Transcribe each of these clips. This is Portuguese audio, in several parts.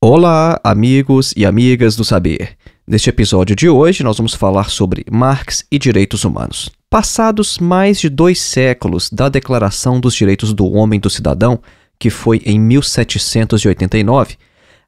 Olá, amigos e amigas do saber. Neste episódio de hoje, nós vamos falar sobre Marx e direitos humanos. Passados mais de 2 séculos da Declaração dos Direitos do Homem e do Cidadão, que foi em 1789,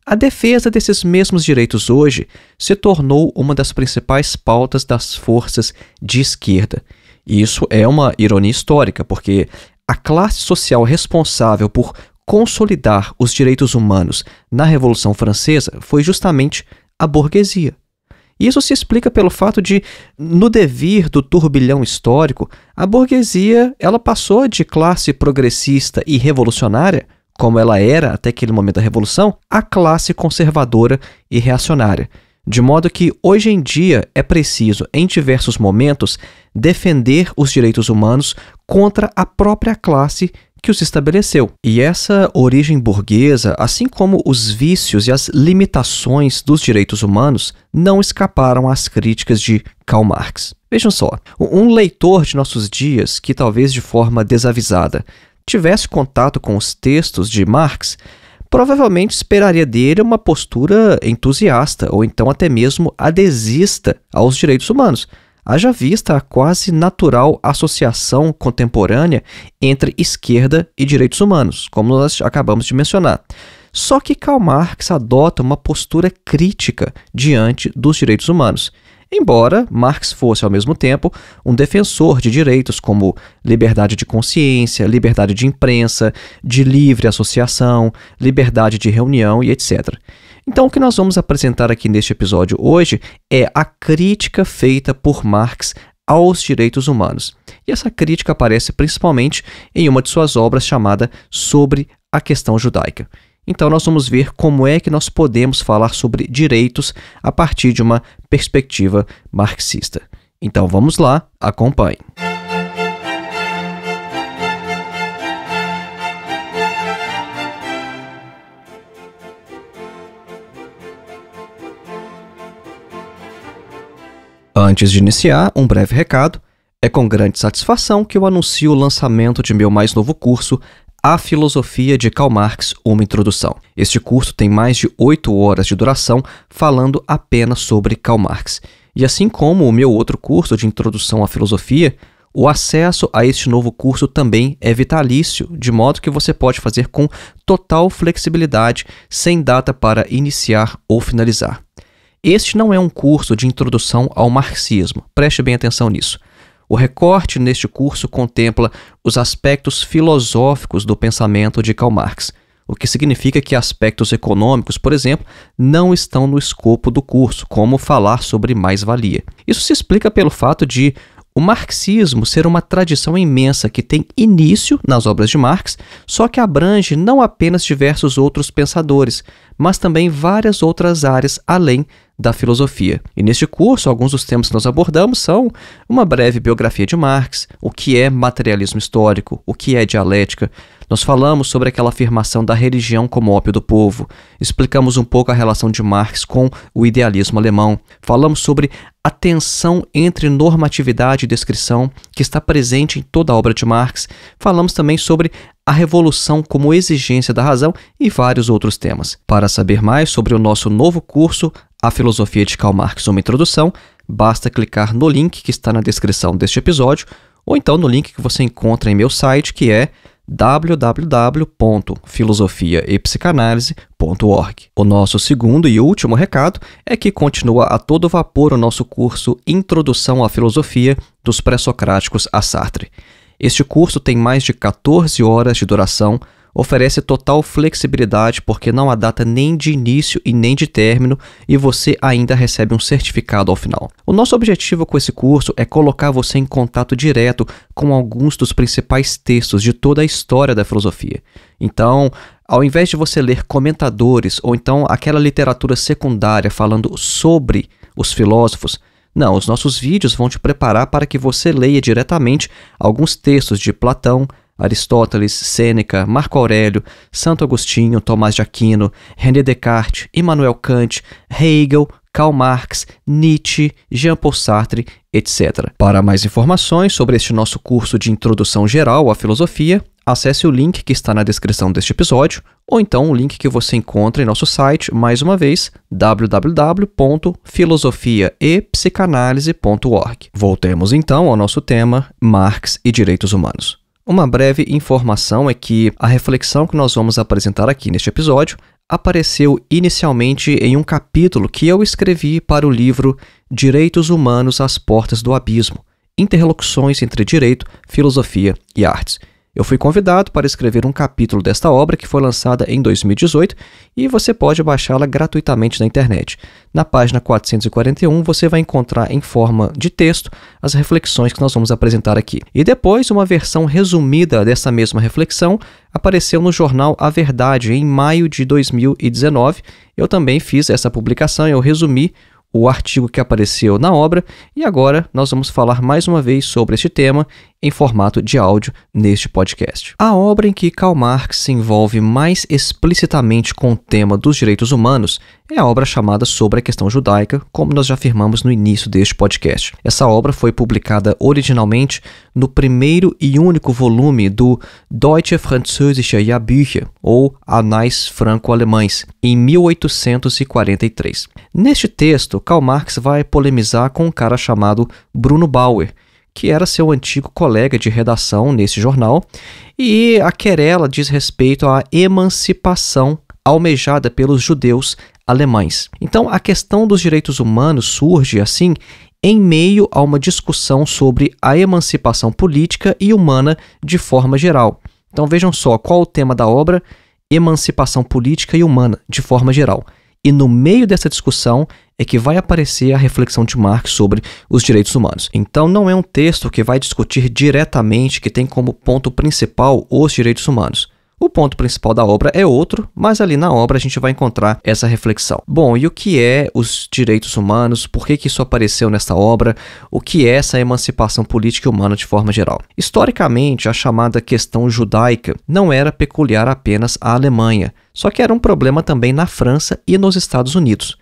a defesa desses mesmos direitos hoje se tornou uma das principais pautas das forças de esquerda. E isso é uma ironia histórica, porque a classe social responsável por consolidar os direitos humanos na Revolução Francesa foi justamente a burguesia. Isso se explica pelo fato de, no devir do turbilhão histórico, a burguesia ela passou de classe progressista e revolucionária, como ela era até aquele momento da Revolução, a classe conservadora e reacionária. De modo que, hoje em dia, é preciso, em diversos momentos, defender os direitos humanos contra a própria classe que os estabeleceu. E essa origem burguesa, assim como os vícios e as limitações dos direitos humanos, não escaparam às críticas de Karl Marx. Vejam só, um leitor de nossos dias que talvez de forma desavisada tivesse contato com os textos de Marx, provavelmente esperaria dele uma postura entusiasta ou então até mesmo adesista aos direitos humanos. Haja vista a quase natural associação contemporânea entre esquerda e direitos humanos, como nós acabamos de mencionar. Só que Karl Marx adota uma postura crítica diante dos direitos humanos. Embora Marx fosse, ao mesmo tempo, um defensor de direitos como liberdade de consciência, liberdade de imprensa, de livre associação, liberdade de reunião e etc. Então, o que nós vamos apresentar aqui neste episódio hoje é a crítica feita por Marx aos direitos humanos. E essa crítica aparece principalmente em uma de suas obras chamada Sobre a Questão Judaica. Então, nós vamos ver como é que nós podemos falar sobre direitos a partir de uma perspectiva marxista. Então, vamos lá, acompanhe. Antes de iniciar, um breve recado. É com grande satisfação que eu anuncio o lançamento de meu mais novo curso, A Filosofia de Karl Marx, uma introdução. Este curso tem mais de 8 horas de duração, falando apenas sobre Karl Marx. E assim como o meu outro curso de introdução à filosofia, o acesso a este novo curso também é vitalício, de modo que você pode fazer com total flexibilidade, sem data para iniciar ou finalizar. Este não é um curso de introdução ao marxismo, preste bem atenção nisso. O recorte neste curso contempla os aspectos filosóficos do pensamento de Karl Marx, o que significa que aspectos econômicos, por exemplo, não estão no escopo do curso, como falar sobre mais-valia. Isso se explica pelo fato de o marxismo ser uma tradição imensa que tem início nas obras de Marx, só que abrange não apenas diversos outros pensadores, mas também várias outras áreas além da filosofia. E neste curso, alguns dos temas que nós abordamos são uma breve biografia de Marx, o que é materialismo histórico, o que é dialética. Nós falamos sobre aquela afirmação da religião como ópio do povo, explicamos um pouco a relação de Marx com o idealismo alemão, falamos sobre a tensão entre normatividade e descrição que está presente em toda a obra de Marx, falamos também sobre a revolução como exigência da razão e vários outros temas. Para saber mais sobre o nosso novo curso, A Filosofia de Karl Marx, uma introdução, basta clicar no link que está na descrição deste episódio, ou então no link que você encontra em meu site, que é www.filosofiaepsicanalise.org. O nosso segundo e último recado é que continua a todo vapor o nosso curso Introdução à Filosofia dos Pré-Socráticos a Sartre. Este curso tem mais de 14 horas de duração, oferece total flexibilidade porque não há data nem de início e nem de término e você ainda recebe um certificado ao final. O nosso objetivo com esse curso é colocar você em contato direto com alguns dos principais textos de toda a história da filosofia. Então, ao invés de você ler comentadores ou então aquela literatura secundária falando sobre os filósofos, não, os nossos vídeos vão te preparar para que você leia diretamente alguns textos de Platão, Aristóteles, Sêneca, Marco Aurélio, Santo Agostinho, Tomás de Aquino, René Descartes, Immanuel Kant, Hegel, Karl Marx, Nietzsche, Jean-Paul Sartre, etc. Para mais informações sobre este nosso curso de Introdução Geral à Filosofia, acesse o link que está na descrição deste episódio, ou então o link que você encontra em nosso site, mais uma vez, www.filosofiaepsicanalise.org. Voltemos então ao nosso tema, Marx e direitos humanos. Uma breve informação é que a reflexão que nós vamos apresentar aqui neste episódio apareceu inicialmente em um capítulo que eu escrevi para o livro Direitos Humanos às Portas do Abismo, Interlocuções entre Direito, Filosofia e Artes. Eu fui convidado para escrever um capítulo desta obra que foi lançada em 2018 e você pode baixá-la gratuitamente na internet. Na página 441 você vai encontrar em forma de texto as reflexões que nós vamos apresentar aqui. E depois uma versão resumida dessa mesma reflexão apareceu no jornal A Verdade em maio de 2019. Eu também fiz essa publicação, eu resumi o artigo que apareceu na obra e agora nós vamos falar mais uma vez sobre este tema em formato de áudio neste podcast. A obra em que Karl Marx se envolve mais explicitamente com o tema dos direitos humanos é a obra chamada Sobre a Questão Judaica, como nós já afirmamos no início deste podcast. Essa obra foi publicada originalmente no primeiro e único volume do Deutsche Französische Jahrbücher, ou Anais Franco-Alemães, em 1843. Neste texto, Karl Marx vai polemizar com um cara chamado Bruno Bauer, que era seu antigo colega de redação nesse jornal, e a querela diz respeito à emancipação almejada pelos judeus alemães. Então, a questão dos direitos humanos surge, assim, em meio a uma discussão sobre a emancipação política e humana de forma geral. Então, vejam só, qual o tema da obra? Emancipação política e humana de forma geral. E no meio dessa discussão é que vai aparecer a reflexão de Marx sobre os direitos humanos. Então não é um texto que vai discutir diretamente, que tem como ponto principal os direitos humanos. O ponto principal da obra é outro, mas ali na obra a gente vai encontrar essa reflexão. Bom, e o que é os direitos humanos? Por que isso apareceu nesta obra? O que é essa emancipação política e humana de forma geral? Historicamente, a chamada questão judaica não era peculiar apenas à Alemanha, só que era um problema também na França e nos Estados Unidos.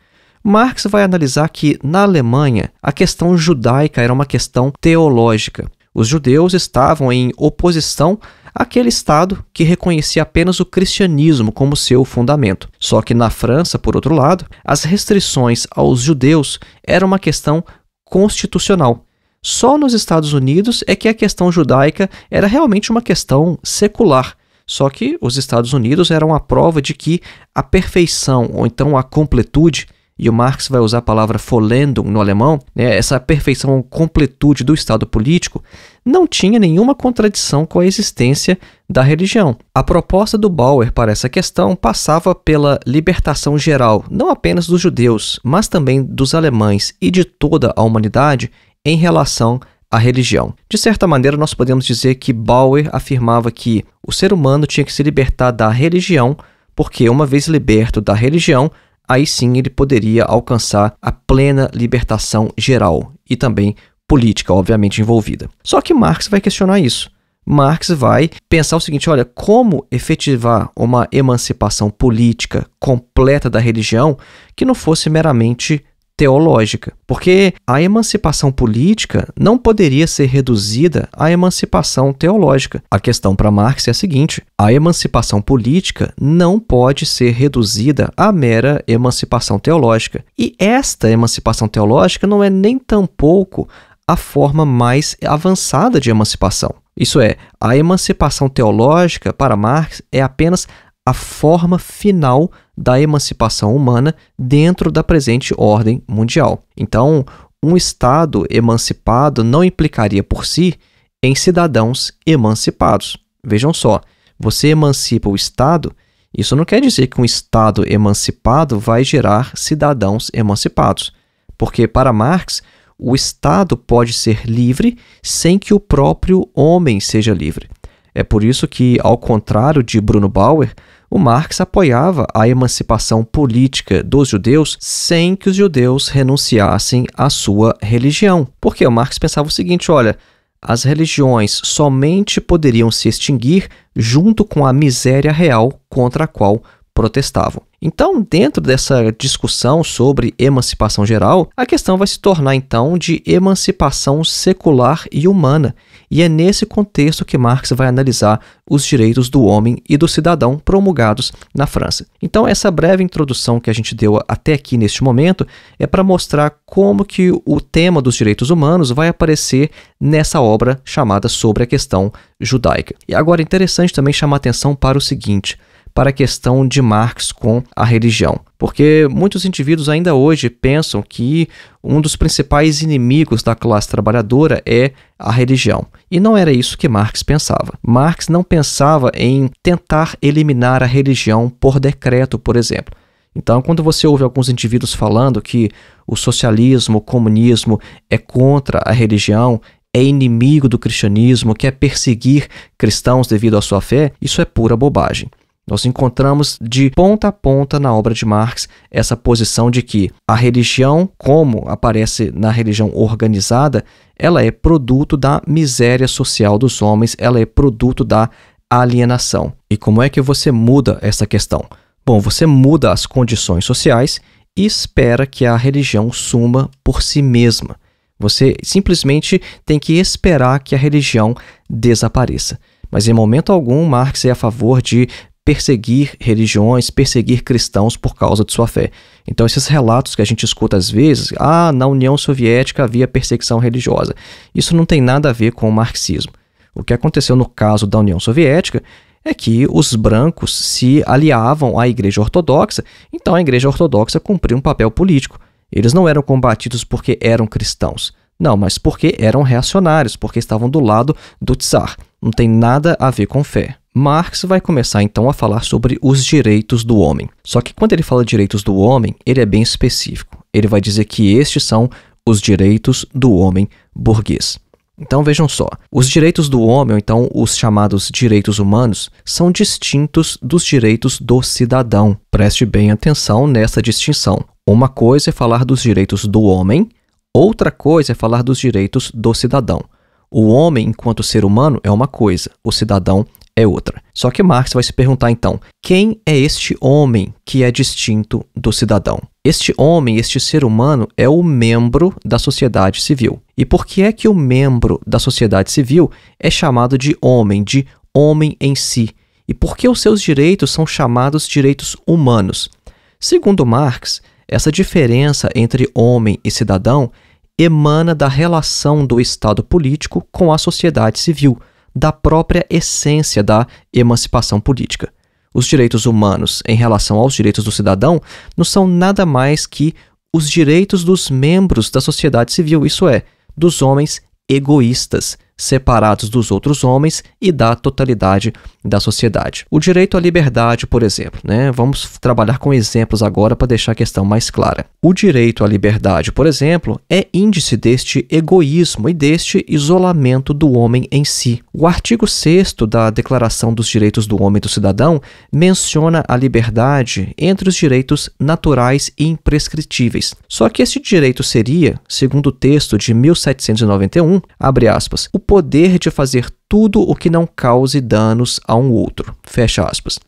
Marx vai analisar que, na Alemanha, a questão judaica era uma questão teológica. Os judeus estavam em oposição àquele Estado que reconhecia apenas o cristianismo como seu fundamento. Só que na França, por outro lado, as restrições aos judeus eram uma questão constitucional. Só nos Estados Unidos é que a questão judaica era realmente uma questão secular. Só que os Estados Unidos eram a prova de que a perfeição, ou então a completude, e o Marx vai usar a palavra Vollendung no alemão, essa perfeição ou completude do Estado político, não tinha nenhuma contradição com a existência da religião. A proposta do Bauer para essa questão passava pela libertação geral, não apenas dos judeus, mas também dos alemães e de toda a humanidade em relação à religião. De certa maneira, nós podemos dizer que Bauer afirmava que o ser humano tinha que se libertar da religião, porque uma vez liberto da religião, aí sim ele poderia alcançar a plena libertação geral e também política, obviamente, envolvida. Só que Marx vai questionar isso. Marx vai pensar o seguinte, olha, como efetivar uma emancipação política completa da religião que não fosse meramente teológica? Porque a emancipação política não poderia ser reduzida à emancipação teológica. A questão para Marx é a seguinte, a emancipação política não pode ser reduzida à mera emancipação teológica. E esta emancipação teológica não é nem tampouco a forma mais avançada de emancipação. Isso é, a emancipação teológica, para Marx, é apenas a forma final da emancipação humana dentro da presente ordem mundial. Então, um Estado emancipado não implicaria por si em cidadãos emancipados. Vejam só, você emancipa o Estado, isso não quer dizer que um Estado emancipado vai gerar cidadãos emancipados, porque para Marx, o Estado pode ser livre sem que o próprio homem seja livre. É por isso que, ao contrário de Bruno Bauer, o Marx apoiava a emancipação política dos judeus sem que os judeus renunciassem à sua religião. Porque o Marx pensava o seguinte, olha, as religiões somente poderiam se extinguir junto com a miséria real contra a qual protestavam. Então, dentro dessa discussão sobre emancipação geral, a questão vai se tornar então de emancipação secular e humana. E é nesse contexto que Marx vai analisar os direitos do homem e do cidadão promulgados na França. Então, essa breve introdução que a gente deu até aqui neste momento é para mostrar como que o tema dos direitos humanos vai aparecer nessa obra chamada Sobre a Questão Judaica. E agora é interessante também chamar atenção para o seguinte, para a questão de Marx com a religião. Porque muitos indivíduos ainda hoje pensam que um dos principais inimigos da classe trabalhadora é a religião. E não era isso que Marx pensava. Marx não pensava em tentar eliminar a religião por decreto, por exemplo. Então, quando você ouve alguns indivíduos falando que o socialismo, o comunismo é contra a religião, é inimigo do cristianismo, quer perseguir cristãos devido à sua fé, isso é pura bobagem. Nós encontramos de ponta a ponta na obra de Marx essa posição de que a religião, como aparece na religião organizada, ela é produto da miséria social dos homens, ela é produto da alienação. E como é que você muda essa questão? Bom, você muda as condições sociais e espera que a religião suma por si mesma. Você simplesmente tem que esperar que a religião desapareça. Mas em momento algum, Marx é a favor de perseguir religiões, perseguir cristãos por causa de sua fé. Então esses relatos que a gente escuta às vezes, na União Soviética havia perseguição religiosa. Isso não tem nada a ver com o marxismo. O que aconteceu no caso da União Soviética é que os brancos se aliavam à Igreja Ortodoxa, então a Igreja Ortodoxa cumpriu um papel político. Eles não eram combatidos porque eram cristãos, não, mas porque eram reacionários, porque estavam do lado do czar. Não tem nada a ver com fé. Marx vai começar então a falar sobre os direitos do homem. Só que quando ele fala direitos do homem, ele é bem específico. Ele vai dizer que estes são os direitos do homem burguês. Então vejam só, os direitos do homem, ou então os chamados direitos humanos, são distintos dos direitos do cidadão. Preste bem atenção nessa distinção. Uma coisa é falar dos direitos do homem, outra coisa é falar dos direitos do cidadão. O homem, enquanto ser humano, é uma coisa, o cidadão é outra. Só que Marx vai se perguntar então, quem é este homem que é distinto do cidadão? Este homem, este ser humano, é o membro da sociedade civil. E por que é que o membro da sociedade civil é chamado de homem em si? E por que os seus direitos são chamados direitos humanos? Segundo Marx, essa diferença entre homem e cidadão emana da relação do Estado político com a sociedade civil, da própria essência da emancipação política. Os direitos humanos em relação aos direitos do cidadão não são nada mais que os direitos dos membros da sociedade civil, isso é, dos homens egoístas, separados dos outros homens e da totalidade da sociedade. O direito à liberdade, por exemplo, Vamos trabalhar com exemplos agora para deixar a questão mais clara. O direito à liberdade, por exemplo, é índice deste egoísmo e deste isolamento do homem em si. O artigo 6º da Declaração dos Direitos do Homem e do Cidadão menciona a liberdade entre os direitos naturais e imprescritíveis. Só que esse direito seria, segundo o texto de 1791, abre aspas, o poder de fazer tudo o que não cause danos a um outro, fecha aspas.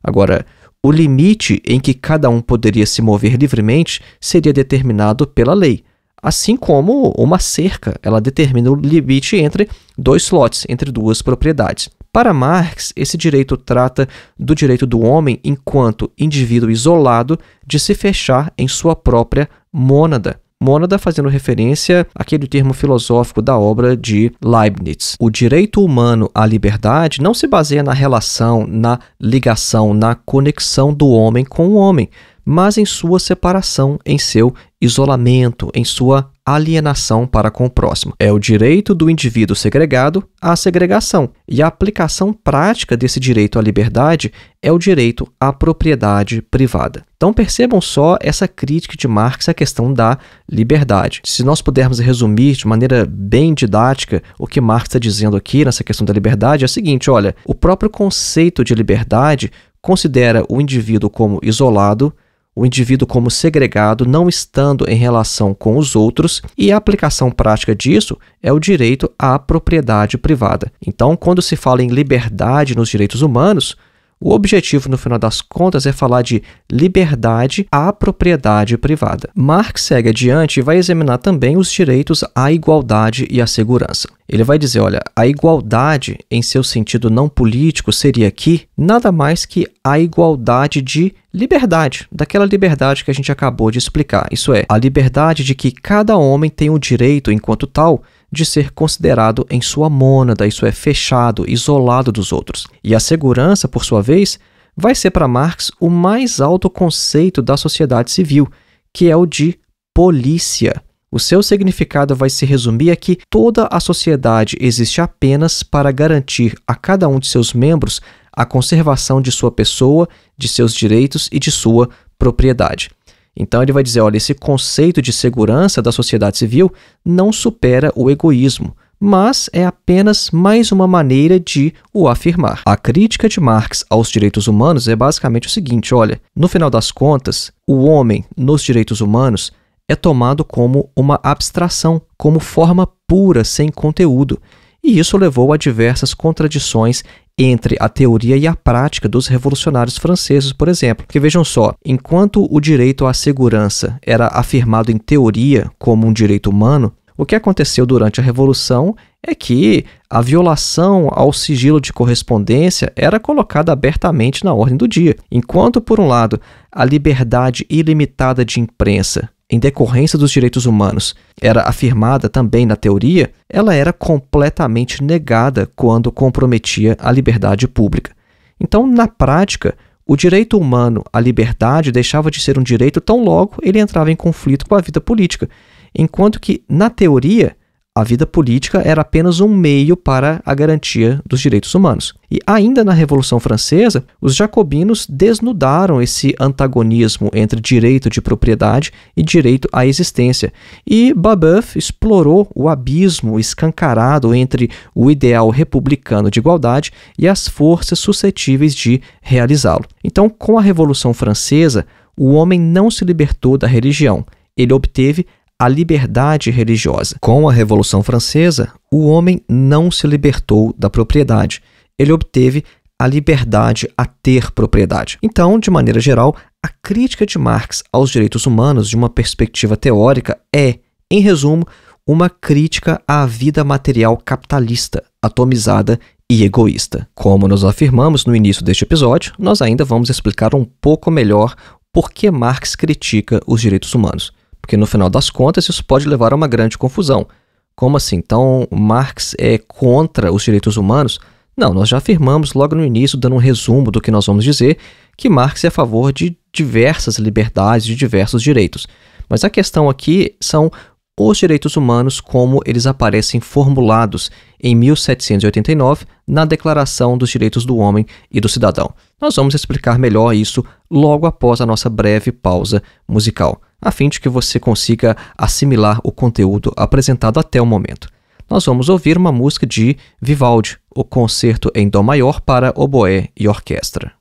Agora, o limite em que cada um poderia se mover livremente seria determinado pela lei, assim como uma cerca, ela determina o limite entre dois lotes, entre duas propriedades. Para Marx, esse direito trata do direito do homem enquanto indivíduo isolado de se fechar em sua própria mônada. Mônada fazendo referência àquele termo filosófico da obra de Leibniz. O direito humano à liberdade não se baseia na relação, na ligação, na conexão do homem com o homem, mas em sua separação, em seu isolamento, em sua alienação para com o próximo. É o direito do indivíduo segregado à segregação, e a aplicação prática desse direito à liberdade é o direito à propriedade privada. Então percebam só essa crítica de Marx à questão da liberdade. Se nós pudermos resumir de maneira bem didática o que Marx está dizendo aqui nessa questão da liberdade, é o seguinte, olha, o próprio conceito de liberdade considera o indivíduo como isolado, o indivíduo como segregado, não estando em relação com os outros, e a aplicação prática disso é o direito à propriedade privada. Então, quando se fala em liberdade nos direitos humanos, O objetivo, no final das contas, é falar de liberdade à propriedade privada. Marx segue adiante e vai examinar também os direitos à igualdade e à segurança. Ele vai dizer, olha, a igualdade, em seu sentido não político, seria aqui nada mais que a igualdade de liberdade, daquela liberdade que a gente acabou de explicar. Isso é, a liberdade de que cada homem tem o direito, enquanto tal, de ser considerado em sua mônada, isso é, fechado, isolado dos outros. E a segurança, por sua vez, vai ser para Marx o mais alto conceito da sociedade civil, que é o de polícia. O seu significado vai se resumir a que toda a sociedade existe apenas para garantir a cada um de seus membros a conservação de sua pessoa, de seus direitos e de sua propriedade. Então ele vai dizer, olha, esse conceito de segurança da sociedade civil não supera o egoísmo, mas é apenas mais uma maneira de o afirmar. A crítica de Marx aos direitos humanos é basicamente o seguinte, olha, no final das contas, o homem nos direitos humanos é tomado como uma abstração, como forma pura, sem conteúdo. E isso levou a diversas contradições entre a teoria e a prática dos revolucionários franceses, por exemplo. Porque vejam só, enquanto o direito à segurança era afirmado em teoria como um direito humano, o que aconteceu durante a Revolução é que a violação ao sigilo de correspondência era colocada abertamente na ordem do dia. Enquanto, por um lado, a liberdade ilimitada de imprensa em decorrência dos direitos humanos, era afirmada também na teoria, ela era completamente negada quando comprometia a liberdade pública. Então, na prática, o direito humano à liberdade deixava de ser um direito tão logo ele entrava em conflito com a vida política, enquanto que, na teoria, a vida política era apenas um meio para a garantia dos direitos humanos. E ainda na Revolução Francesa, os jacobinos desnudaram esse antagonismo entre direito de propriedade e direito à existência. E Babeuf explorou o abismo escancarado entre o ideal republicano de igualdade e as forças suscetíveis de realizá-lo. Então, com a Revolução Francesa, o homem não se libertou da religião. Ele obteve a liberdade religiosa. Com a Revolução Francesa, o homem não se libertou da propriedade. Ele obteve a liberdade a ter propriedade. Então, de maneira geral, a crítica de Marx aos direitos humanos de uma perspectiva teórica é, em resumo, uma crítica à vida material capitalista, atomizada e egoísta. Como nós afirmamos no início deste episódio, nós ainda vamos explicar um pouco melhor por que Marx critica os direitos humanos. Porque, no final das contas, isso pode levar a uma grande confusão. Como assim? Então, Marx é contra os direitos humanos? Não, nós já afirmamos logo no início, dando um resumo do que nós vamos dizer, que Marx é a favor de diversas liberdades, de diversos direitos. Mas a questão aqui são os direitos humanos como eles aparecem formulados em 1789 na Declaração dos Direitos do Homem e do Cidadão. Nós vamos explicar melhor isso logo após a nossa breve pausa musical, a fim de que você consiga assimilar o conteúdo apresentado até o momento. Nós vamos ouvir uma música de Vivaldi, o Concerto em Dó Maior para Oboé e Orquestra.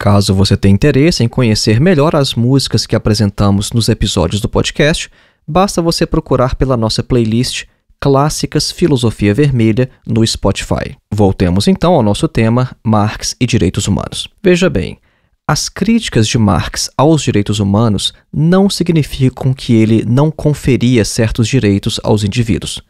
Caso você tenha interesse em conhecer melhor as músicas que apresentamos nos episódios do podcast, basta você procurar pela nossa playlist Clássicas Filosofia Vermelha no Spotify. Voltemos então ao nosso tema, Marx e direitos humanos. Veja bem, as críticas de Marx aos direitos humanos não significam que ele não conferia certos direitos aos indivíduos.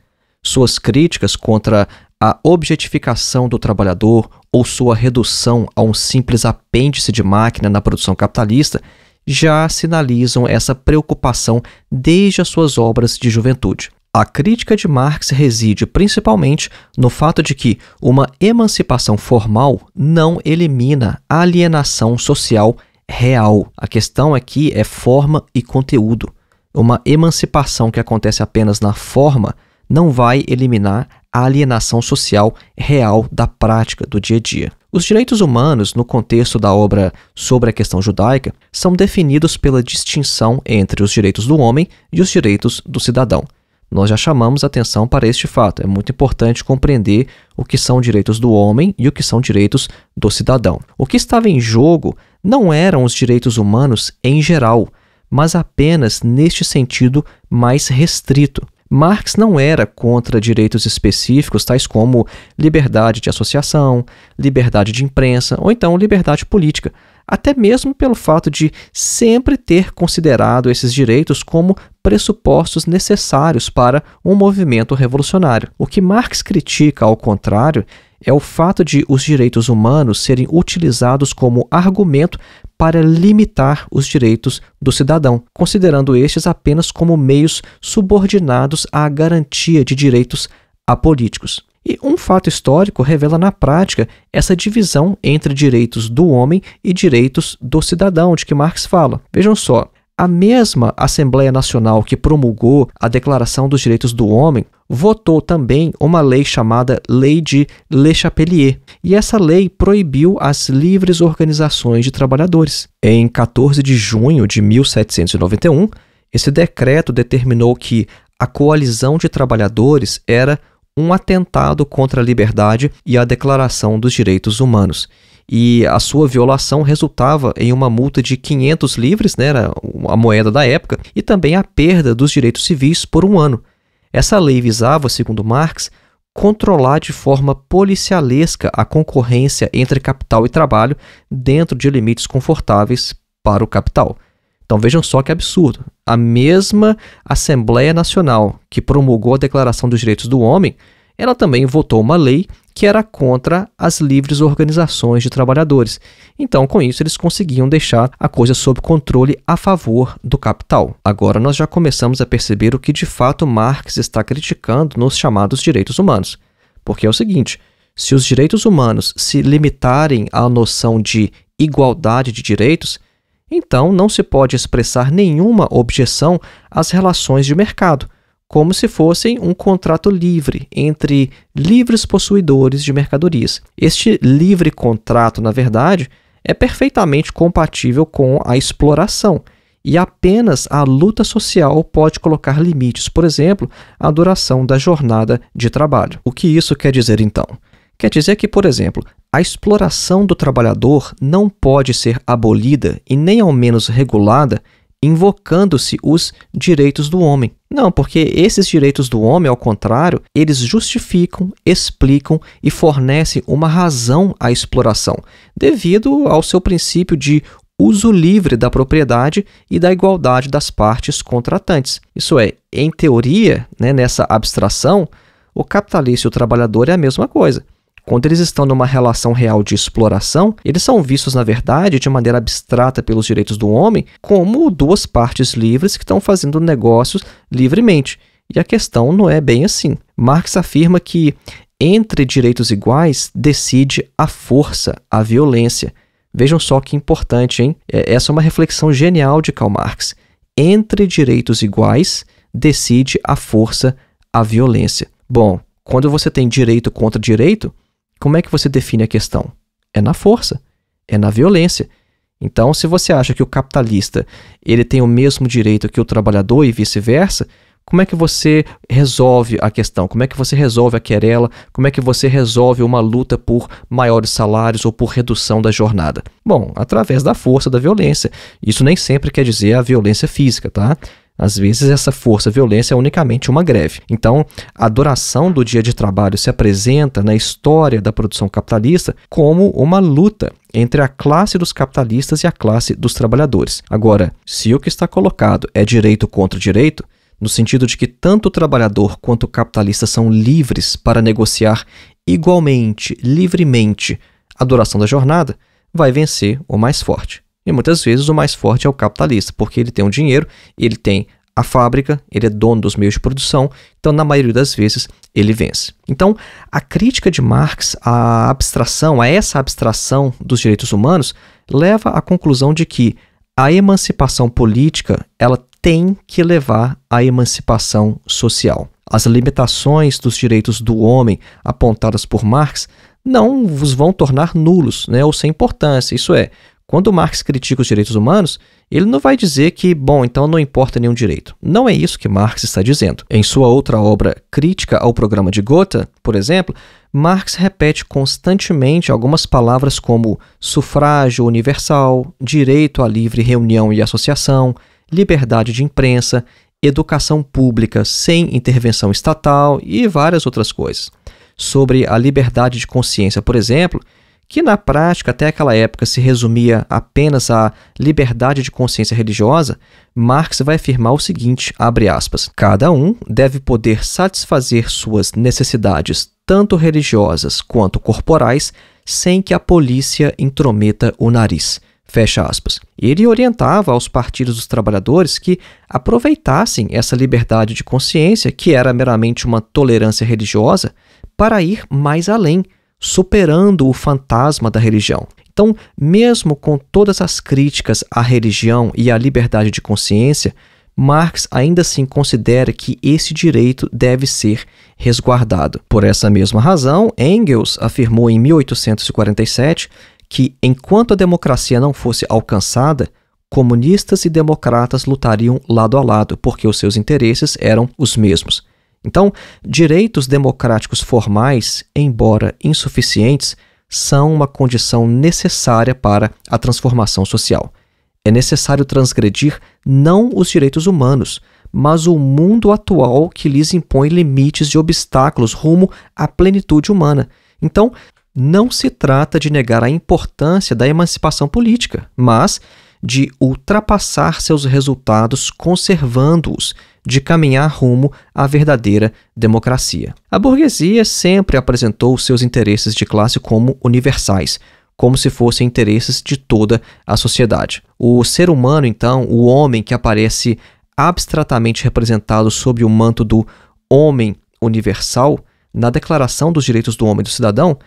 Suas críticas contra a objetificação do trabalhador ou sua redução a um simples apêndice de máquina na produção capitalista já sinalizam essa preocupação desde as suas obras de juventude. A crítica de Marx reside principalmente no fato de que uma emancipação formal não elimina a alienação social real. A questão aqui é forma e conteúdo. Uma emancipação que acontece apenas na forma não vai eliminar a alienação social real da prática do dia a dia. Os direitos humanos, no contexto da obra sobre a questão judaica, são definidos pela distinção entre os direitos do homem e os direitos do cidadão. Nós já chamamos atenção para este fato. É muito importante compreender o que são direitos do homem e o que são direitos do cidadão. O que estava em jogo não eram os direitos humanos em geral, mas apenas neste sentido mais restrito. Marx não era contra direitos específicos, tais como liberdade de associação, liberdade de imprensa ou então liberdade política, até mesmo pelo fato de sempre ter considerado esses direitos como pressupostos necessários para um movimento revolucionário. O que Marx critica, ao contrário, é o fato de os direitos humanos serem utilizados como argumento para limitar os direitos do cidadão, considerando estes apenas como meios subordinados à garantia de direitos apolíticos. E um fato histórico revela na prática essa divisão entre direitos do homem e direitos do cidadão, de que Marx fala. Vejam só, a mesma Assembleia Nacional que promulgou a Declaração dos Direitos do Homem votou também uma lei chamada Lei de Le Chapelier, e essa lei proibiu as livres organizações de trabalhadores. Em 14 de junho de 1791, esse decreto determinou que a coalizão de trabalhadores era um atentado contra a liberdade e a Declaração dos Direitos Humanos. E a sua violação resultava em uma multa de 500 livres, né, era a moeda da época, e também a perda dos direitos civis por um ano. Essa lei visava, segundo Marx, controlar de forma policialesca a concorrência entre capital e trabalho dentro de limites confortáveis para o capital. Então vejam só que absurdo. A mesma Assembleia Nacional que promulgou a Declaração dos Direitos do Homem, ela também votou uma lei que era contra as livres organizações de trabalhadores. Então, com isso, eles conseguiam deixar a coisa sob controle a favor do capital. Agora, nós já começamos a perceber o que, de fato, Marx está criticando nos chamados direitos humanos. Porque é o seguinte, se os direitos humanos se limitarem à noção de igualdade de direitos, então não se pode expressar nenhuma objeção às relações de mercado, como se fossem um contrato livre entre livres possuidores de mercadorias. Este livre contrato, na verdade, é perfeitamente compatível com a exploração, e apenas a luta social pode colocar limites, por exemplo, à duração da jornada de trabalho. O que isso quer dizer, então? Quer dizer que, por exemplo, a exploração do trabalhador não pode ser abolida e nem ao menos regulada invocando-se os direitos do homem. Não, porque esses direitos do homem, ao contrário, eles justificam, explicam e fornecem uma razão à exploração, devido ao seu princípio de uso livre da propriedade e da igualdade das partes contratantes. Isso é, em teoria, nessa abstração, o capitalista e o trabalhador é a mesma coisa. Quando eles estão numa relação real de exploração, eles são vistos, na verdade, de maneira abstrata pelos direitos do homem, como duas partes livres que estão fazendo negócios livremente. E a questão não é bem assim. Marx afirma que, entre direitos iguais, decide a força, a violência. Vejam só que importante, hein? Essa é uma reflexão genial de Karl Marx. Entre direitos iguais, decide a força, a violência. Bom, quando você tem direito contra direito, como é que você define a questão? É na força, é na violência. Então, se você acha que o capitalista ele tem o mesmo direito que o trabalhador e vice-versa, Como é que você resolve a questão? Como é que você resolve a querela? Como é que você resolve uma luta por maiores salários ou por redução da jornada? Bom, através da força da violência. Isso nem sempre quer dizer a violência física, tá? Às vezes essa força, violência é unicamente uma greve. Então, a duração do dia de trabalho se apresenta na história da produção capitalista como uma luta entre a classe dos capitalistas e a classe dos trabalhadores. Agora, se o que está colocado é direito contra direito, no sentido de que tanto o trabalhador quanto o capitalista são livres para negociar igualmente, livremente, a duração da jornada, vai vencer o mais forte. E muitas vezes o mais forte é o capitalista, porque ele tem o dinheiro, ele tem a fábrica, ele é dono dos meios de produção, então na maioria das vezes ele vence. Então, a crítica de Marx à abstração, a essa abstração dos direitos humanos, leva à conclusão de que a emancipação política, ela tem que levar à emancipação social. As limitações dos direitos do homem apontadas por Marx não os vão tornar nulos, ou sem importância. Isso é, quando Marx critica os direitos humanos, ele não vai dizer que, bom, então não importa nenhum direito. Não é isso que Marx está dizendo. Em sua outra obra, Crítica ao Programa de Gotha, por exemplo, Marx repete constantemente algumas palavras como sufrágio universal, direito à livre reunião e associação, liberdade de imprensa, educação pública sem intervenção estatal e várias outras coisas. Sobre a liberdade de consciência, por exemplo, que na prática até aquela época se resumia apenas à liberdade de consciência religiosa, Marx vai afirmar o seguinte, abre aspas, cada um deve poder satisfazer suas necessidades tanto religiosas quanto corporais sem que a polícia intrometa o nariz. Fecha aspas. Ele orientava aos partidos dos trabalhadores que aproveitassem essa liberdade de consciência, que era meramente uma tolerância religiosa, para ir mais além, superando o fantasma da religião. Então, mesmo com todas as críticas à religião e à liberdade de consciência, Marx ainda assim considera que esse direito deve ser resguardado. Por essa mesma razão, Engels afirmou em 1847 que, enquanto a democracia não fosse alcançada, comunistas e democratas lutariam lado a lado, porque os seus interesses eram os mesmos. Então, direitos democráticos formais, embora insuficientes, são uma condição necessária para a transformação social. É necessário transgredir não os direitos humanos, mas o mundo atual que lhes impõe limites e obstáculos rumo à plenitude humana. Então, não se trata de negar a importância da emancipação política, mas de ultrapassar seus resultados conservando-os, de caminhar rumo à verdadeira democracia. A burguesia sempre apresentou seus interesses de classe como universais, como se fossem interesses de toda a sociedade. O ser humano, então, o homem que aparece abstratamente representado sob o manto do homem universal, na Declaração dos Direitos do Homem e do Cidadão,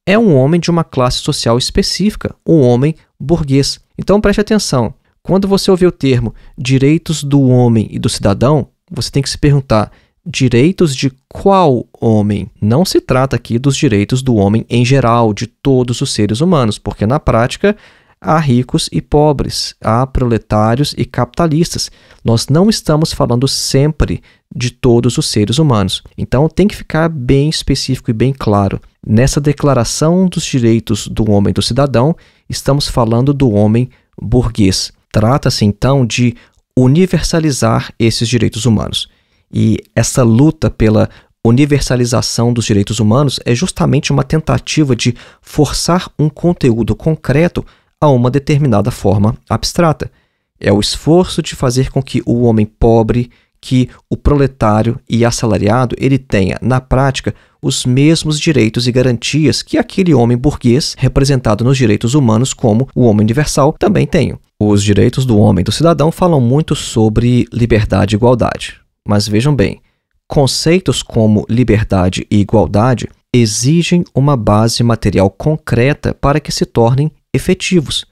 é um homem de uma classe social específica, um homem burguês. Então preste atenção, quando você ouvir o termo direitos do homem e do cidadão, você tem que se perguntar, direitos de qual homem? Não se trata aqui dos direitos do homem em geral, de todos os seres humanos, porque na prática há ricos e pobres, há proletários e capitalistas. Nós não estamos falando sempre de todos os seres humanos. Então tem que ficar bem específico e bem claro. Nessa Declaração dos Direitos do Homem e do Cidadão, estamos falando do homem burguês. Trata-se então de universalizar esses direitos humanos. E essa luta pela universalização dos direitos humanos é justamente uma tentativa de forçar um conteúdo concreto a uma determinada forma abstrata. É o esforço de fazer com que o homem pobre, que o proletário e assalariado, ele tenha, na prática, os mesmos direitos e garantias que aquele homem burguês, representado nos direitos humanos como o homem universal, também tem. Os direitos do homem e do cidadão falam muito sobre liberdade e igualdade. Mas vejam bem, conceitos como liberdade e igualdade exigem uma base material concreta para que se tornem efetivos.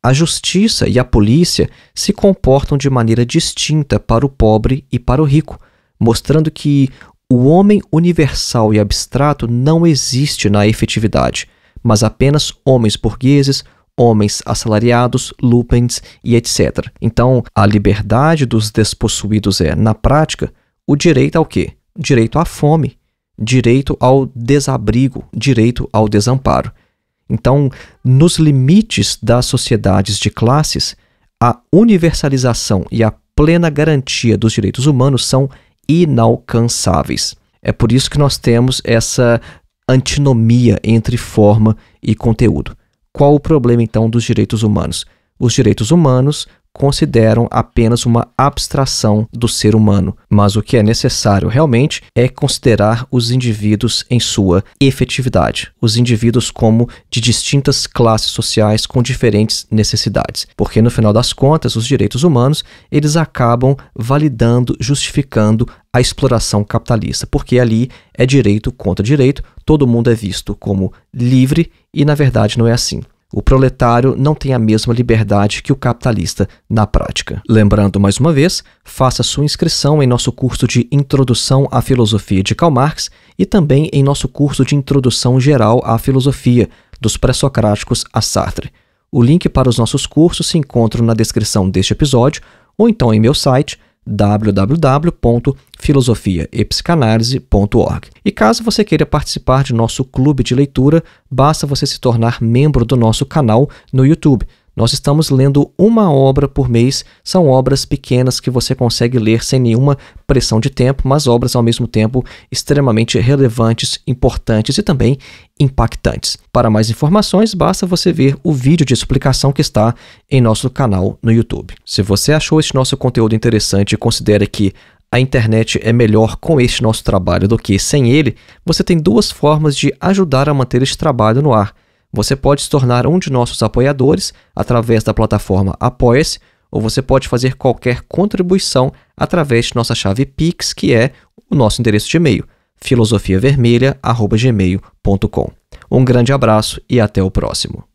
A justiça e a polícia se comportam de maneira distinta para o pobre e para o rico, mostrando que o homem universal e abstrato não existe na efetividade, mas apenas homens burgueses, homens assalariados, lumens e etc. Então, a liberdade dos despossuídos é, na prática, o direito ao quê? Direito à fome, direito ao desabrigo, direito ao desamparo. Então, nos limites das sociedades de classes, a universalização e a plena garantia dos direitos humanos são inalcançáveis. É por isso que nós temos essa antinomia entre forma e conteúdo. Qual o problema, então, dos direitos humanos? Os direitos humanos consideram apenas uma abstração do ser humano, mas o que é necessário realmente é considerar os indivíduos em sua efetividade, os indivíduos como de distintas classes sociais com diferentes necessidades, porque no final das contas os direitos humanos eles acabam validando, justificando a exploração capitalista, porque ali é direito contra direito, todo mundo é visto como livre e na verdade não é assim. O proletário não tem a mesma liberdade que o capitalista na prática. Lembrando mais uma vez, faça sua inscrição em nosso curso de Introdução à Filosofia de Karl Marx e também em nosso curso de Introdução Geral à Filosofia, dos Pré-Socráticos a Sartre. O link para os nossos cursos se encontra na descrição deste episódio ou então em meu site www.filosofiaepsicanalise.org. E caso você queira participar de nosso clube de leitura, basta você se tornar membro do nosso canal no YouTube. Nós estamos lendo uma obra por mês, são obras pequenas que você consegue ler sem nenhuma pressão de tempo, mas obras ao mesmo tempo extremamente relevantes, importantes e também impactantes. Para mais informações, basta você ver o vídeo de explicação que está em nosso canal no YouTube. Se você achou este nosso conteúdo interessante e considera que a internet é melhor com este nosso trabalho do que sem ele, você tem duas formas de ajudar a manter este trabalho no ar. Você pode se tornar um de nossos apoiadores através da plataforma Apoia-se, ou você pode fazer qualquer contribuição através de nossa chave Pix, que é o nosso endereço de e-mail, filosofiavermelha@gmail.com. Um grande abraço e até o próximo.